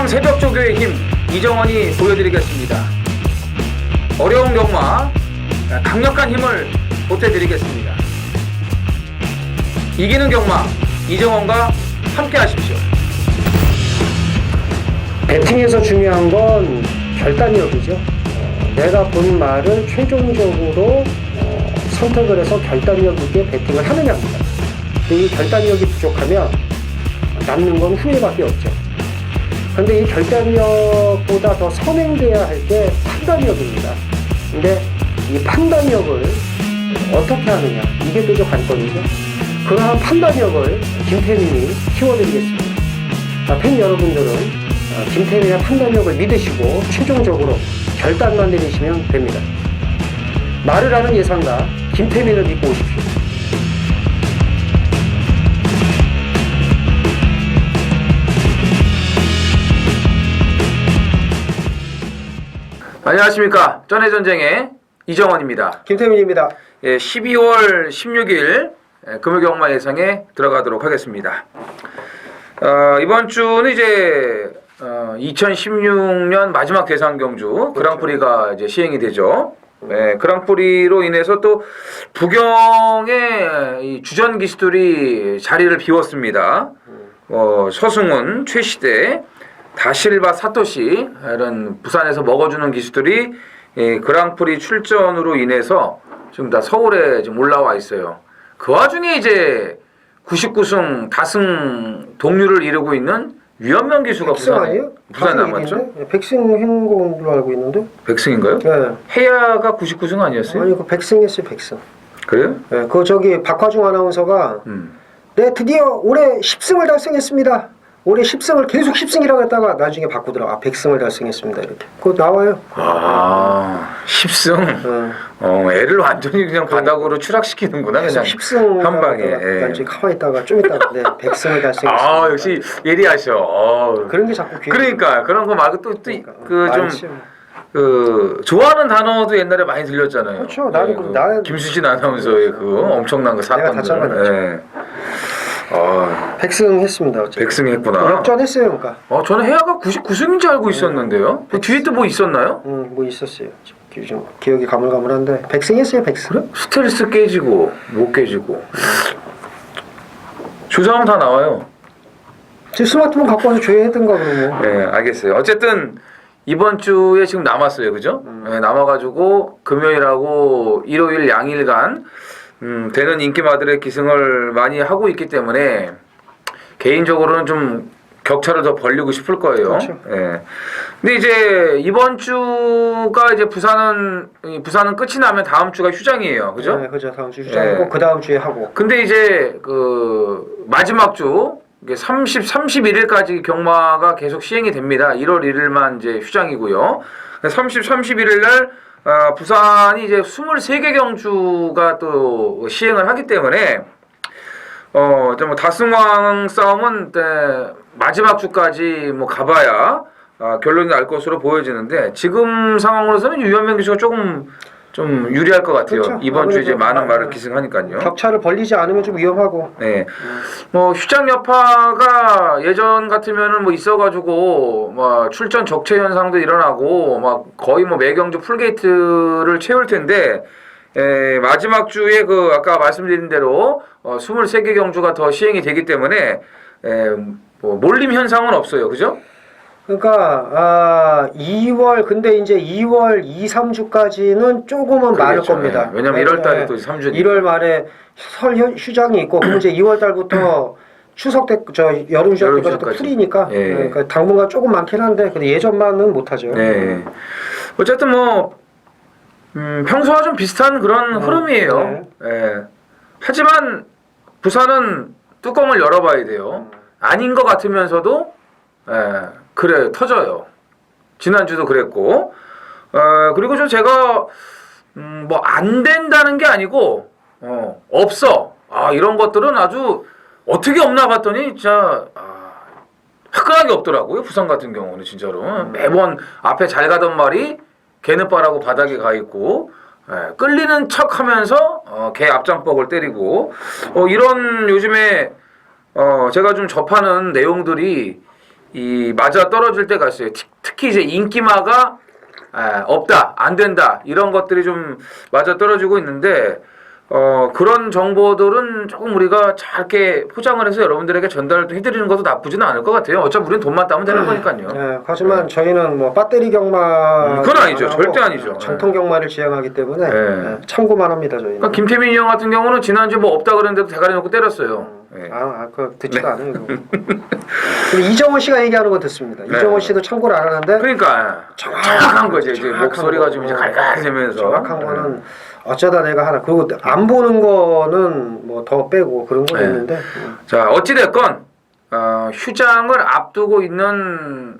새벽조교의 힘 이정원이 보여드리겠습니다. 어려운 경마 강력한 힘을 보태드리겠습니다. 이기는 경마 이정원과 함께 하십시오. 배팅에서 중요한 건 결단력이죠. 내가 본 말을 최종적으로 선택을 해서 결단력 있게 배팅을 하느냐입니다. 이 결단력이 부족하면 남는 건 후회밖에 없죠. 그런데 이 결단력보다 더 선행돼야 할 게 판단력입니다. 근데 이 판단력을 어떻게 하느냐, 이게 또 관건이죠. 그러한 판단력을 김태민이 키워드리겠습니다. 팬 여러분들은 김태민의 판단력을 믿으시고 최종적으로 결단만 내리시면 됩니다. 말을 하는 예상가 김태민을 믿고 오십시오. 안녕하십니까. 전해전쟁의 이정원입니다. 김태민입니다. 12월 16일 금요경마 예상에 들어가도록 하겠습니다. 이번 주는 이제 2016년 마지막 대상경주 그랑프리가 이제 시행이 되죠. 그랑프리로 인해서 또 부경의 이 주전 기수들이 자리를 비웠습니다. 서승훈, 최시대, 다실바, 사토시 이런 부산에서 먹어주는 기수들이 그랑프리 출전으로 인해서 지금 다 서울에 지금 올라와 있어요. 그 와중에 이제 99승 다승 동률을 이루고 있는 유현명 기수가 부산에 남았죠? 백승 한 걸로 알고 있는데. 백승인가요? 네. 해야가 99승 아니었어요? 아니, 그 백승했어요, 백승. 그래요? 네, 그 저기 박화중 아나운서가 네, 드디어 올해 10승을 달성했습니다. 올해 10승을 계속 10승이라고 했다가 나중에 바꾸더라고. 100승을 달성했습니다. 이렇게. 그거 나와요. 10승? 애를 완전히 그냥 바닥으로 추락시키는구나. 그냥 10승 한 방에. 나중에 가만히 있다가 좀 있다가 네, 100승을 달성했습니다. 역시 예리하셔. 그런 게 자꾸 귀에. 그러니까 그런 거 말고 또 좋아하는 단어도 옛날에 많이 들렸잖아요. 그렇죠. 나는 나는 김수진 아나운서의 그 엄청난 그 사건들. 내가 다 잘라냈죠. 백승 했습니다. 어쨌든. 백승 했구나. 역전했어요, 그러니까. 저는 해야가 99승인지 알고 있었는데요. 그 뒤에 또 뭐 있었나요? 뭐 있었어요. 좀 기억이 가물가물한데 백승 했어요, 백승. 그래? 스텔스 깨지고 못 깨지고. 조사하면 다 나와요. 제 스마트폰 갖고 와서 조회했던가 그러면. 네, 알겠어요. 어쨌든 이번 주에 지금 남았어요, 그죠? 남아가지고 금요일하고 일요일 양일간 되는 인기마들의 기승을 많이 하고 있기 때문에 개인적으로는 좀 격차를 더 벌리고 싶을 거예요. 그렇죠. 예. 근데 이제 이번 주가 이제 부산은 끝이 나면 다음 주가 휴장이에요, 그죠? 네, 그죠. 다음 주 휴장이고 그 다음 주에 하고. 근데 이제 그 마지막 주 31일까지 경마가 계속 시행이 됩니다. 1월 1일만 이제 휴장이고요. 31일 날 부산이 이제 23개 경주가 또 시행을 하기 때문에 뭐 다승왕 싸움은 마지막 주까지 뭐 가봐야 결론이 날 것으로 보여지는데 지금 상황으로서는 유현명 기수가 조금 좀 유리할 것 같아요. 그렇죠. 이번 주에 이제 많은 말을 기승하니까요. 격차를 벌리지 않으면 좀 위험하고. 네. 뭐 휴장 여파가 예전 같으면은 뭐 있어가지고 막 출전 적체 현상도 일어나고 막 거의 뭐 매경주 풀게이트를 채울 텐데 마지막 주에 그 아까 말씀드린 대로 23개 경주가 더 시행이 되기 때문에 뭐 몰림 현상은 없어요, 그죠? 그러니까 2월 근데 이제 2월 2, 3주까지는 조금은 많을 겁니다. 왜냐면 1월 달에 또 3주 1월 말에 설 휴장이 있고 그럼 이제 2월 달부터 추석 때 여름 휴장 때까지 또 풀이니까 그러니까 당분간 조금 많긴 한데 근데 예전만은 못 하죠. 네. 어쨌든 뭐 평소와 좀 비슷한 그런 흐름이에요. 네. 하지만 부산은 뚜껑을 열어봐야 돼요. 아닌 것 같으면서도 그래 터져요. 지난주도 그랬고 그리고 제가 뭐 안 된다는 게 아니고 없어. 이런 것들은 아주 어떻게 없나 봤더니 진짜 화끈하게 없더라고요. 부산 같은 경우는 진짜로 매번 앞에 잘 가던 말이 개는빠라고 바닥에 가 있고 끌리는 척하면서 개 앞장뻑을 때리고 이런 요즘에 제가 좀 접하는 내용들이 이 맞아 떨어질 때가 있어요. 특히 이제 인기마가 없다, 안 된다 이런 것들이 좀 맞아 떨어지고 있는데 그런 정보들은 조금 우리가 잘게 포장을 해서 여러분들에게 전달을 해드리는 것도 나쁘지는 않을 것 같아요. 어차피 우리는 돈만 따면 되는 거니까요. 네, 하지만 저희는 뭐 배터리 경마 그건 아니죠. 절대 아니죠. 정통 경마를 지향하기 때문에 참고만 합니다 저희는. 그러니까 김태민이 형 같은 경우는 지난주 뭐 없다 그랬는데도 대가리 놓고 때렸어요. 그거 듣지도 않아요. 근데 이정원 씨가 얘기하는 거 듣습니다. 이정원 씨도 참고를 안 하는데. 그러니까 정확한 거죠. 이제 목소리가 좀 이제 갈갈해지면서 정확한 거는 어쩌다 내가 하나. 그리고 안 보는 거는 뭐 더 빼고 그런 거 있는데. 자 어찌 됐건 휴장을 앞두고 있는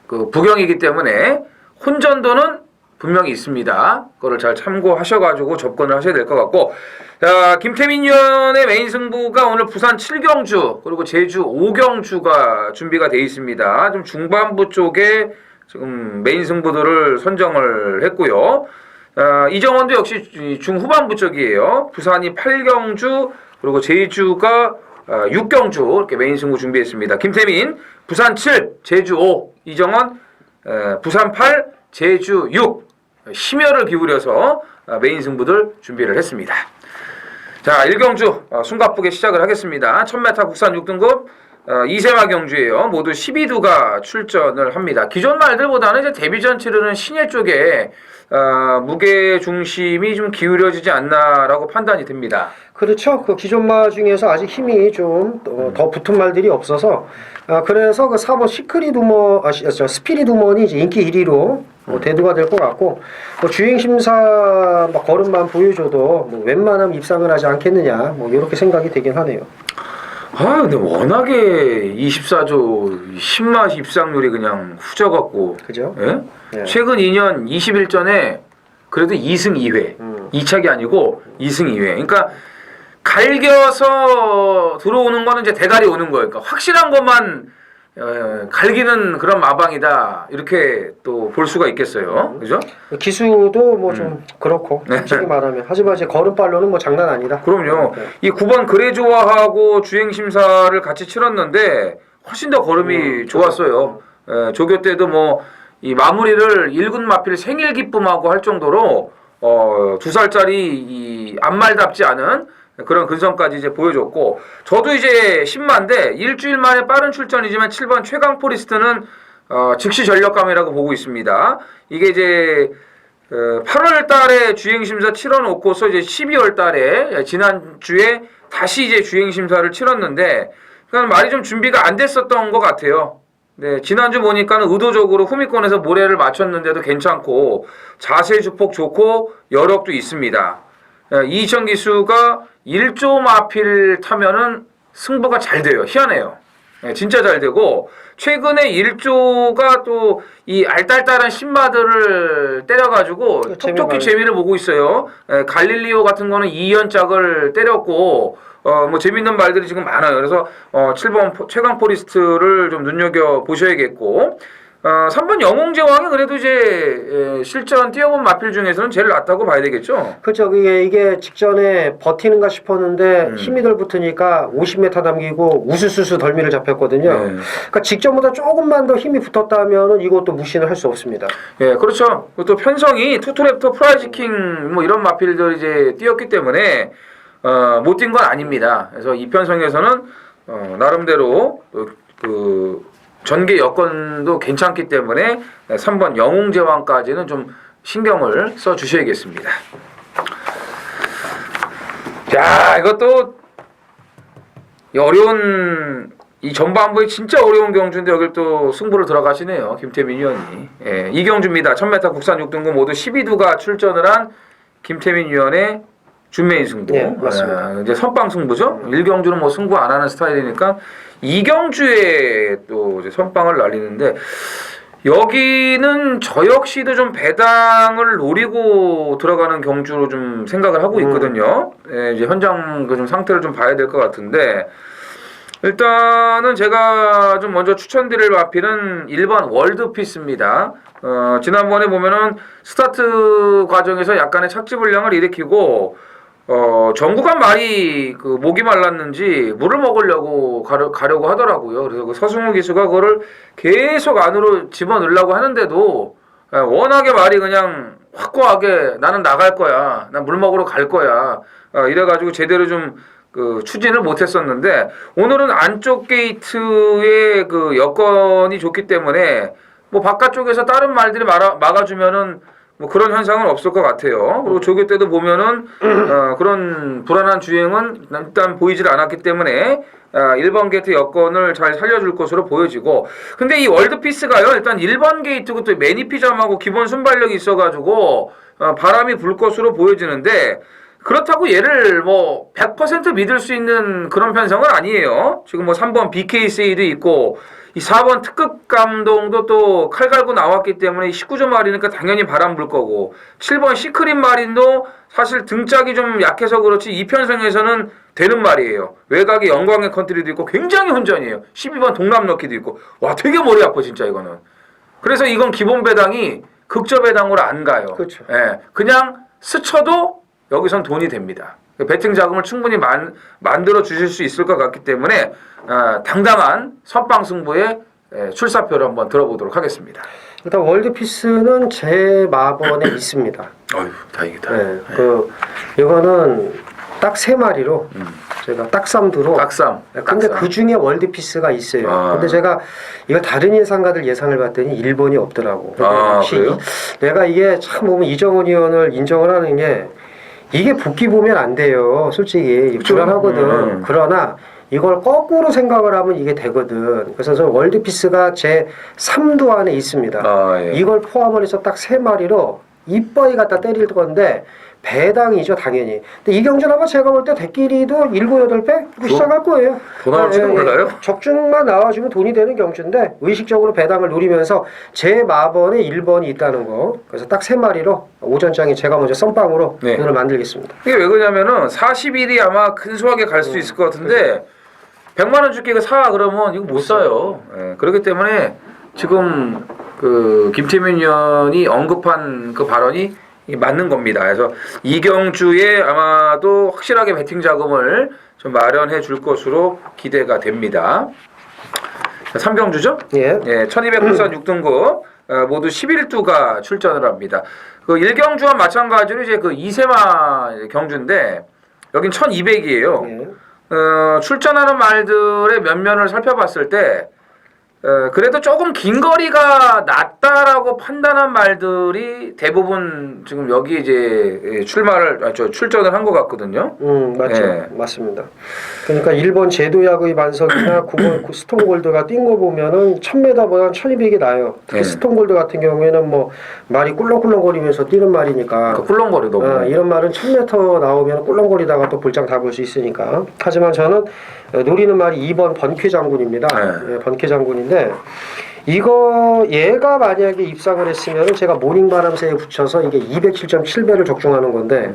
그 부경이기 때문에 혼전도는 분명히 있습니다. 그거를 잘 참고하셔가지고 접근을 하셔야 될 것 같고, 자 김태민 위원의 메인 승부가 오늘 부산 7경주 그리고 제주 5경주가 준비가 되어 있습니다. 좀 중반부 쪽에 지금 메인 승부들을 선정을 했고요. 이정원도 역시 중후반부 쪽이에요. 부산이 8경주 그리고 제주가 6경주 이렇게 메인 승부 준비했습니다. 김태민 부산 7, 제주 5, 이정원 부산 8, 제주 6 심혈을 기울여서 메인 승부들 준비를 했습니다. 자 1경주 숨가쁘게 시작을 하겠습니다. 1000m 국산 6등급 2세마 경주예요. 모두 12두가 출전을 합니다. 기존 말들보다는 이제 데뷔전 치르는 신예 쪽에 무게 중심이 좀 기울여지지 않나라고 판단이 됩니다. 그렇죠. 그 기존 마 중에서 아직 힘이 좀 더 붙은 말들이 없어서 그래서 그 4번 시크릿 우먼 스피릿 우먼이 이제 인기 1위로 대두가 될 것 같고 뭐 주행 심사 걸음만 보여줘도 뭐 웬만하면 입상을 하지 않겠느냐 뭐 이렇게 생각이 되긴 하네요. 근데 워낙에 24조 10맛 입상률이 그냥 후져갖고 그죠? 예? 네. 최근 2년 21전에 그래도 2승 2회 2착이 아니고 2승 2회 그러니까 갈겨서 들어오는 거는 이제 대가리 오는 거예요. 그러니까 확실한 것만 갈기는 그런 마방이다 이렇게 또 볼 수가 있겠어요. 그죠? 기수도 뭐 좀 그렇고 솔직히 말하면 하지만 이제 걸음발로는 뭐 장난 아니다. 그럼요. 이 9번 그레조아하고 주행 심사를 같이 치렀는데 훨씬 더 걸음이 좋았어요. 조교 때도 뭐 이 마무리를 1군 마필 생일 기쁨하고 할 정도로 2살짜리 이 안말답지 않은 그런 근성까지 이제 보여줬고 저도 이제 10만인데 일주일 만에 빠른 출전이지만 7번 최강 포리스트는 즉시 전력감이라고 보고 있습니다. 이게 이제 8월 달에 주행 심사 치러놓고서 이제 12월 달에 지난주에 다시 이제 주행 심사를 치렀는데 그러니까 말이 좀 준비가 안 됐었던 것 같아요. 네, 지난주 보니까는 의도적으로 후미권에서 모래를 맞췄는데도 괜찮고 자세 주폭 좋고 여력도 있습니다. 이희천 기수가 1조 마필 타면은 승부가 잘 돼요. 희한해요. 진짜 잘 되고 최근에 1조가 또 이 알딸딸한 신마들을 때려가지고 톡톡히 재미를 보고 있어요. 갈릴리오 같은 거는 2연짝을 때렸고 뭐 재밌는 말들이 지금 많아요. 그래서 7번 최강 포리스트를 좀 눈여겨 보셔야겠고 3번 영웅제왕이 그래도 이제 실전 뛰어본 마필 중에서는 제일 낫다고 봐야 되겠죠. 그렇죠. 이게 직전에 버티는가 싶었는데 힘이 덜 붙으니까 50m 남기고 우수수수 덜미를 잡혔거든요. 그러니까 직전보다 조금만 더 힘이 붙었다면은 이것도 무시는 할 수 없습니다. 예, 그렇죠. 또 편성이 투투랩터 프라이즈킹 뭐 이런 마필들 이제 뛰었기 때문에 못 뛴 건 아닙니다. 그래서 이 편성에서는 나름대로 그 전개 여건도 괜찮기 때문에 3번 영웅제왕까지는 좀 신경을 써 주셔야겠습니다. 자, 이것도 어려운 이 전반부에 진짜 어려운 경주인데 여길 또 승부를 들어가시네요. 김태민 위원이. 예, 이 경주입니다. 1000m 국산 6등급 모두 12두가 출전을 한 김태민 위원의 준메인 승부. 네, 맞습니다. 이제 선빵 승부죠. 1경주는 뭐 승부 안 하는 스타일이니까 2경주에 또 이제 선빵을 날리는데 여기는 저 역시도 좀 배당을 노리고 들어가는 경주로 좀 생각을 하고 있거든요. 예, 이제 현장 그 좀 상태를 좀 봐야 될 것 같은데 일단은 제가 좀 먼저 추천드릴 마필은 1번 월드피스입니다. 지난번에 보면은 스타트 과정에서 약간의 착지불량을 일으키고 정구간 말이 그 목이 말랐는지 물을 먹으려고 가려고 하더라고요. 그래서 그 서승우 기수가 그거를 계속 안으로 집어넣으려고 하는데도 워낙에 말이 그냥 확고하게 나는 나갈 거야. 난 물 먹으러 갈 거야. 이래가지고 제대로 좀 그 추진을 못했었는데 오늘은 안쪽 게이트에 그 여건이 좋기 때문에 뭐 바깥쪽에서 다른 말들이 막아주면은 뭐 그런 현상은 없을 것 같아요. 그리고 조교 때도 보면은 그런 불안한 주행은 일단 보이질 않았기 때문에 1번 게이트 여건을 잘 살려줄 것으로 보여지고, 근데 이 월드피스가요 일단 1번 게이트고 또 매니피점하고 기본 순발력이 있어가지고 바람이 불 것으로 보여지는데, 그렇다고 얘를 뭐 100% 믿을 수 있는 그런 편성은 아니에요. 지금 뭐 3번 BKC도 있고 이 4번 특급 감동도 또 칼 갈고 나왔기 때문에 19점 마리니까 당연히 바람 불 거고, 7번 시크릿 마린도 사실 등짝이 좀 약해서 그렇지 이 편성에서는 되는 말이에요. 외곽에 영광의 컨트리도 있고 굉장히 혼전이에요. 12번 동남럭키도 있고 와 되게 머리 아파 진짜 이거는. 그래서 이건 기본 배당이 극저 배당으로 안 가요. 그렇죠. 예, 그냥 스쳐도 여기선 돈이 됩니다. 배팅 자금을 충분히 만들어 주실 수 있을 것 같기 때문에 당당한 선빵 승부의 출사표를 한번 들어보도록 하겠습니다. 일단 월드피스는 제 마번에 있습니다. 어휴 다행이다. 네, 이거는 딱 3마리로 제가 딱삼두로. 딱삼. 근데 그 중에 월드피스가 있어요. 근데 제가 이거 다른 예상가들 예상을 봤더니 1번이 없더라고. 혹시 그래요? 내가 이게 참 보면 이정훈 의원을 인정을 하는 게 이게 붙기 보면 안 돼요. 솔직히 불안하거든. 그러나 이걸 거꾸로 생각을 하면 이게 되거든. 그래서 저 월드피스가 제 3도 안에 있습니다. 예. 이걸 포함을 해서 딱 3마리로 이뻐이 갖다 때릴 건데 배당이죠 당연히. 근데 이 경주는 아마 제가 볼 때 대끼리도 7, 8배 시작할 거예요. 돈 나올지도 몰라요. 적중만 나와주면 돈이 되는 경주인데 의식적으로 배당을 노리면서 제 마번에 1번이 있다는 거. 그래서 딱 3마리로 오전장에 제가 먼저 썸빵으로 돈을 만들겠습니다. 이게 왜 그러냐면은 40일이 아마 근소하게 갈 수 있을 것 같은데 100만 원 줄게 이거 사 그러면 이거 못 사요. 예, 그렇기 때문에 지금 그 김태민 의원이 언급한 그 발언이 맞는 겁니다. 그래서 이경주에 아마도 확실하게 배팅 자금을 좀 마련해 줄 것으로 기대가 됩니다. 3경주죠? 예. 1200불산 6등급 모두 11두가 출전을 합니다. 그 1경주와 마찬가지로 이제 그 2세마 경주인데 여긴 1200이에요. 예. 출전하는 말들의 면면을 살펴봤을 때 그래도 조금 긴 거리가 낫다라고 판단한 말들이 대부분 지금 여기 이제 출전을 한 것 같거든요. 맞죠. 예. 맞습니다. 그러니까 1번 제도약의 반석이나 9번 스톤골드가 뛴 거 보면은 1000m보다 1200이 나요. 특히 스톤골드 같은 경우에는 뭐 말이 꿀렁꿀렁거리면서 뛰는 말이니까. 꿀렁거려 너무. 이런 말은 1000m 나오면 꿀렁거리다가 또 볼장 다 볼 수 있으니까. 하지만 저는 노리는 말이 2번 번쾌 장군입니다. 예, 번쾌 장군인데 이거 얘가 만약에 입상을 했으면 제가 모닝바람새에 붙여서 이게 207.7배를 적중하는 건데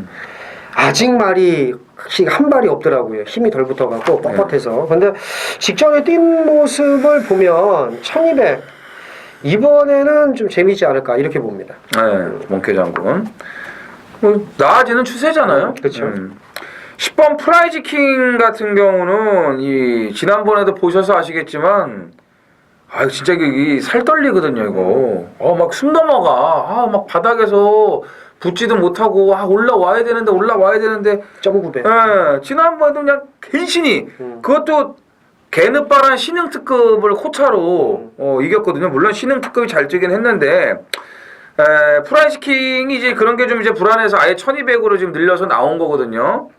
아직 말이 한 발이 없더라고요. 힘이 덜 붙어갖고 뻣뻣해서. 근데 직전에 뛴 모습을 보면 1200 이번에는 좀 재미있지 않을까 이렇게 봅니다. 몽케 장군. 뭐 나아지는 추세잖아요. 그렇죠. 10번 프라이즈 킹 같은 경우는 이 지난번에도 보셔서 아시겠지만 진짜 이 살 떨리거든요 이거. 막 숨 넘어가. 막 바닥에서 붙지도 못하고 올라와야 되는데 0.9배. 지난번에도 그냥 괜시니 그것도 개느빠란 신흥 특급을 코차로 이겼거든요. 물론 신흥 특급이 잘 뛰긴 했는데 프라이즈 킹이 이제 그런 게 좀 이제 불안해서 아예 1200으로 지금 늘려서 나온 거거든요.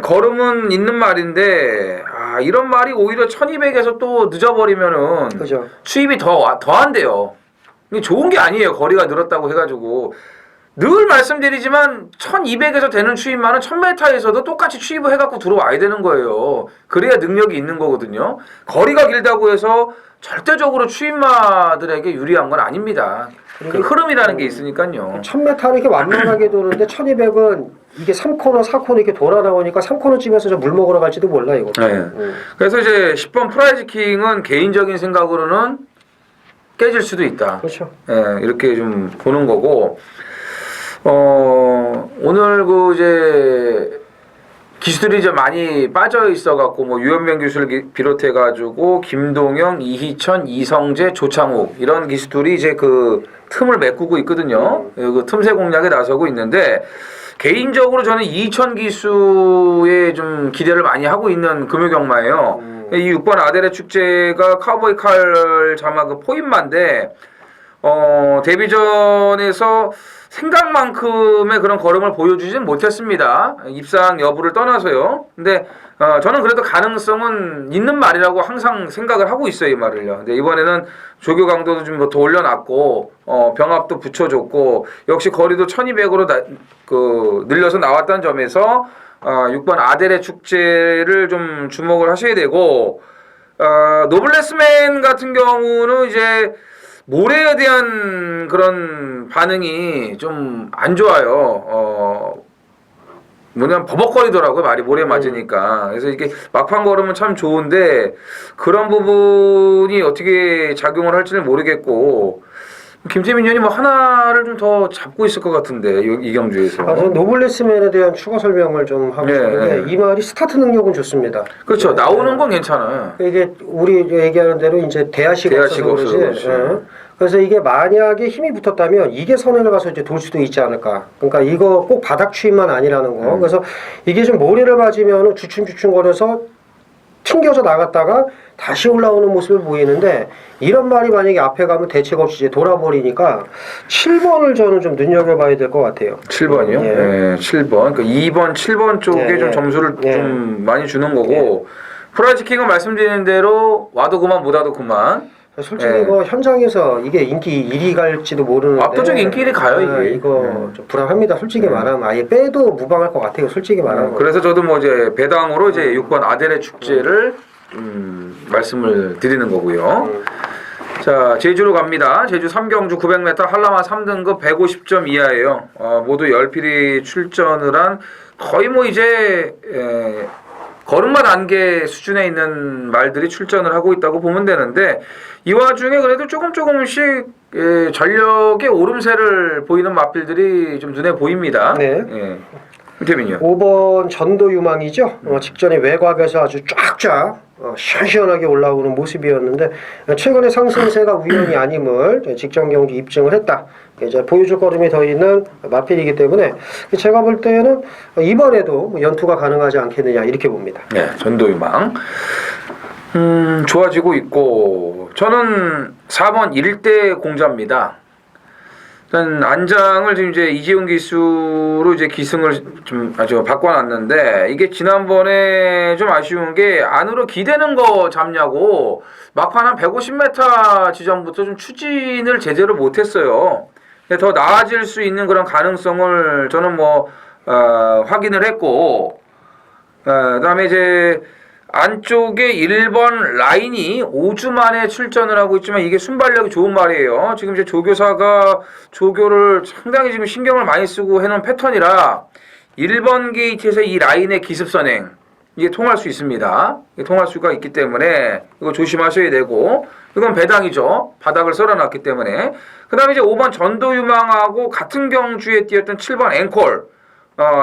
걸음은 있는 말인데 이런 말이 오히려 1200에서 또 늦어버리면은 그죠. 추입이 더 안 돼요. 이게 좋은 게 아니에요. 거리가 늘었다고 해가지고 늘 말씀드리지만 1200에서 되는 추입만은 1000m에서도 똑같이 추입을 해갖고 들어와야 되는 거예요. 그래야 능력이 있는 거거든요. 거리가 길다고 해서 절대적으로 추입마들에게 유리한 건 아닙니다. 그 흐름이라는 게 있으니까요. 1000m는 이렇게 완만하게 도는데 1200은 이게 3코너, 4코너 이렇게 돌아 나오니까 3코너 쯤에서 저 물 먹으러 갈지도 몰라 이거. 그래서 이제 10번 프라이즈 킹은 개인적인 생각으로는 깨질 수도 있다. 그렇죠. 이렇게 좀 보는 거고 오늘 그 이제 기수들이 좀 많이 빠져 있어갖고 뭐 유현명 기수를 비롯해가지고 김동영, 이희천, 이성재, 조창욱 이런 기수들이 이제 그 틈을 메꾸고 있거든요. 그 틈새 공략에 나서고 있는데 개인적으로 저는 이희천 기수에 좀 기대를 많이 하고 있는 금요경마예요. 이 6번 아델의 축제가 카우보이 칼 자막 그 포인마인데 데뷔전에서 생각만큼의 그런 걸음을 보여주진 못했습니다. 입상 여부를 떠나서요. 근데 저는 그래도 가능성은 있는 말이라고 항상 생각을 하고 있어요, 이 말을요. 근데 이번에는 조교 강도도 좀 더 올려놨고 병합도 붙여줬고 역시 거리도 1200으로 늘려서 나왔다는 점에서 6번 아델의 축제를 좀 주목을 하셔야 되고 노블레스맨 같은 경우는 이제 모래에 대한 그런 반응이 좀 안 좋아요. 뭐냐면 버벅거리더라고요. 말이 모래 맞으니까. 그래서 이게 막판 걸으면 참 좋은데 그런 부분이 어떻게 작용을 할지는 모르겠고 김재민 의원이 뭐 하나를 좀 더 잡고 있을 것 같은데 이 경주에서. 저는 노블레스맨에 대한 추가 설명을 좀 하고 싶은데 이 말이 스타트 능력은 좋습니다. 그렇죠. 나오는 건 괜찮아요. 이게 우리 얘기하는 대로 이제 대하시가 없어서 그러지. 그래서 이게 만약에 힘이 붙었다면 이게 선행을 가서 이제 돌 수도 있지 않을까. 그러니까 이거 꼭 바닥 추임만 아니라는 거. 그래서 이게 좀 모래를 맞으면 주춤주춤거려서 튕겨져 나갔다가 다시 올라오는 모습을 보이는데 이런 말이 만약에 앞에 가면 대책 없이 이제 돌아버리니까 7번을 저는 좀 눈여겨봐야 될 것 같아요. 7번이요? 예. 네, 7번. 그러니까 2번, 7번 쪽에 좀 점수를 좀 많이 주는 거고 프라이즈킹은 말씀드리는 대로 와도 그만 못 와도 그만. 솔직히 뭐 현장에서 이게 인기 1위 갈지도 모르는데 압도적 인기 1위 가요 이게. 이거 좀 불안합니다. 솔직히 말하면 아예 빼도 무방할 것 같아요. 솔직히 말하면. 그래서 저도 뭐 이제 배당으로 이제 6번 아델의 축제를 말씀을 드리는 거고요. 자, 제주로 갑니다. 제주 3경주 900m 한라마 3등급 150점 이하예요. 모두 10필이 출전을 한 거의 뭐 이제 걸음마 단계 수준에 있는 말들이 출전을 하고 있다고 보면 되는데 이 와중에 그래도 조금씩 전력의 오름세를 보이는 마필들이 좀 눈에 보입니다. 네. 유태민이요. 5번 전도유망이죠. 직전에 외곽에서 아주 쫙쫙 시원시원하게 올라오는 모습이었는데 최근에 상승세가 우연이 아님을 직전 경기 입증을 했다. 이제 보여줄 걸음이 더 있는 마필이기 때문에 제가 볼 때는 이번에도 연투가 가능하지 않겠느냐 이렇게 봅니다. 네, 전도유망. 좋아지고 있고 저는 4번 1대 공자입니다. 일단 안장을 지금 이제 이재용 기수로 이제 기승을 좀 아주 바꿔놨는데 이게 지난번에 좀 아쉬운 게 안으로 기대는 거 잡냐고 막판 한 150m 지점부터 좀 추진을 제대로 못했어요. 더 나아질 수 있는 그런 가능성을 저는 뭐 확인을 했고 그다음에 이제 안쪽에 1번 라인이 5주 만에 출전을 하고 있지만 이게 순발력이 좋은 말이에요. 지금 이제 조교사가 조교를 상당히 지금 신경을 많이 쓰고 해놓은 패턴이라 1번 게이트에서 이 라인의 기습선행 이게 통할 수 있습니다. 이게 통할 수가 있기 때문에 이거 조심하셔야 되고 이건 배당이죠. 바닥을 썰어놨기 때문에 그 다음에 이제 5번 전도유망하고 같은 경주에 뛰었던 7번 앵콜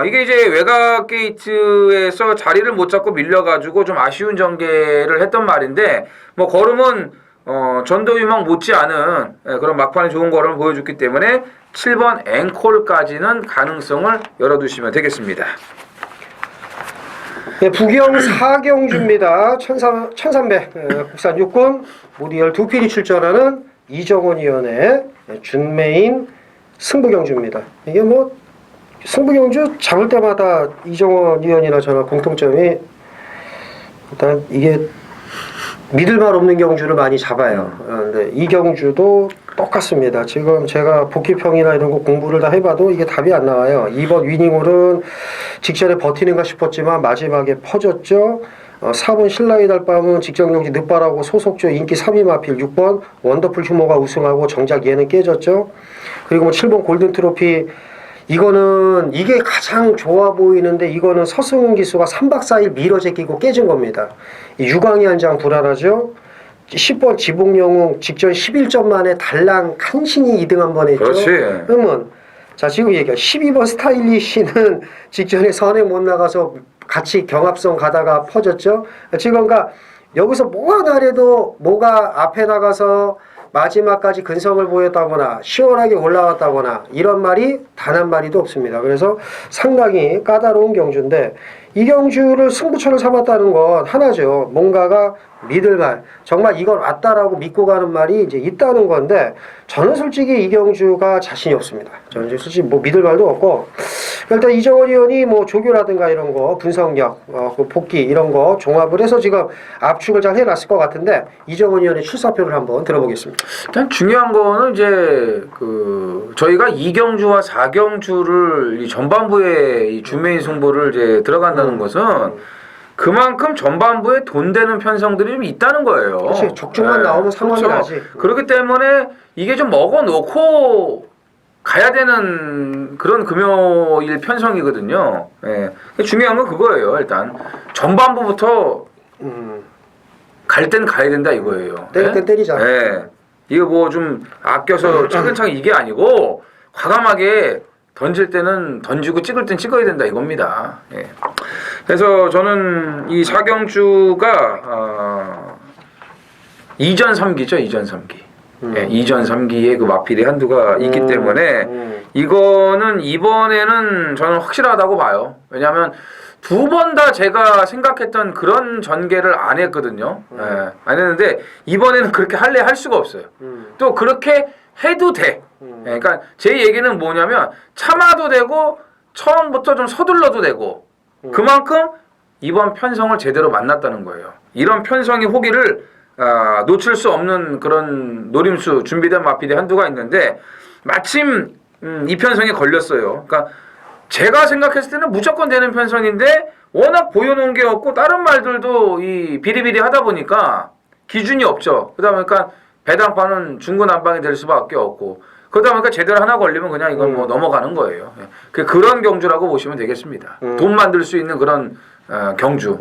이게 이제 외곽 게이트에서 자리를 못 잡고 밀려가지고 좀 아쉬운 전개를 했던 말인데, 뭐, 걸음은, 전도유망 못지않은 그런 막판에 좋은 걸음을 보여줬기 때문에 7번 앵콜까지는 가능성을 열어두시면 되겠습니다. 네, 부경 4경주입니다. 1300 국산 육군 모두 12필이 출전하는 이정원 위원의 준메인 승부경주입니다. 이게 뭐 승부경주 잡을 때마다 이정원 위원이나 저나 공통점이 일단 이게 믿을 말 없는 경주를 많이 잡아요. 근데 이 경주도 똑같습니다. 지금 제가 복귀평이나 이런 거 공부를 다 해봐도 이게 답이 안 나와요. 2번 위닝홀은 직전에 버티는가 싶었지만 마지막에 퍼졌죠. 4번 신라의 달밤은 직전 경기 늦바라고 소속조 인기 3위 마필 6번 원더풀 휴머가 우승하고 정작 얘는 깨졌죠. 그리고 뭐 7번 골든 트로피 이거는 이게 가장 좋아 보이는데 이거는 서승훈 기수가 3박 4일 밀어 제끼고 깨진 겁니다. 이 유광희 한 장 불안하죠. 10번 지봉영웅 직전 11점 만에 달랑 간신히 2등 한 번 했죠. 그렇지. 그러면 자 지금 얘기해 12번 스타일리시는 직전에 선행 못 나가서 같이 경합성 가다가 퍼졌죠. 지금 그러니까 여기서 뭐가 나래도 뭐가 앞에 나가서 마지막까지 근성을 보였다거나 시원하게 올라왔다거나 이런 말이 단 한 마리도 없습니다. 그래서 상당히 까다로운 경주인데 이 경주를 승부처를 삼았다는 건 하나죠. 뭔가가 믿을 말, 정말 이건 왔다라고 믿고 가는 말이 이제 있다는 건데 저는 솔직히 이 경주가 자신이 없습니다. 저는 솔직히 뭐 믿을 말도 없고 일단 이정원 의원이 뭐 조교라든가 이런 거 분석력, 그 복귀 이런 거 종합을 해서 지금 압축을 잘 해놨을 것 같은데 이정원 의원의 출사표를 한번 들어보겠습니다. 일단 중요한 거는 이제 저희가 2경주와 4경주를 이 전반부에 이 주메인 승부를 이제 들어간다는 것은 그만큼 전반부에 돈 되는 편성들이 좀 있다는 거예요. 그렇지. 적중만 나오면 상황이 나지. 그렇기 때문에 이게 좀 먹어놓고 가야 되는 그런 금요일 편성이거든요. 예. 중요한 건 그거예요. 일단 전반부부터 갈 땐 가야 된다 이거예요. 때릴 땐 때리자. 예. 이거 뭐 좀 아껴서 차근차근 이게 아니고 과감하게 던질 때는 던지고 찍을 땐 찍어야 된다 이겁니다. 예. 그래서 저는 이 4경주가 이전 3기죠. 이전 3기. 예, 이전 3기에 그 마필이 한두가 있기 때문에 이거는 이번에는 저는 확실하다고 봐요. 왜냐하면 두 번 다 제가 생각했던 그런 전개를 안 했거든요. 예, 안 했는데 이번에는 그렇게 할 수가 없어요. 또 그렇게 해도 돼. 예, 그러니까 제 얘기는 뭐냐면 참아도 되고 처음부터 좀 서둘러도 되고 그만큼 이번 편성을 제대로 만났다는 거예요. 이런 편성의 호기를 놓칠 수 없는 그런 노림수 준비된 마필이 한두가 있는데 마침 이 편성에 걸렸어요. 그러니까 제가 생각했을 때는 무조건 되는 편성인데 워낙 보여놓은 게 없고 다른 말들도 이 비리비리 하다 보니까 기준이 없죠. 그러다 보니까 배당파는 중구난방이 될 수밖에 없고 그러다 보니까 제대로 하나 걸리면 그냥 이건 뭐 넘어가는 거예요. 그런 경주라고 보시면 되겠습니다. 돈 만들 수 있는 그런 경주.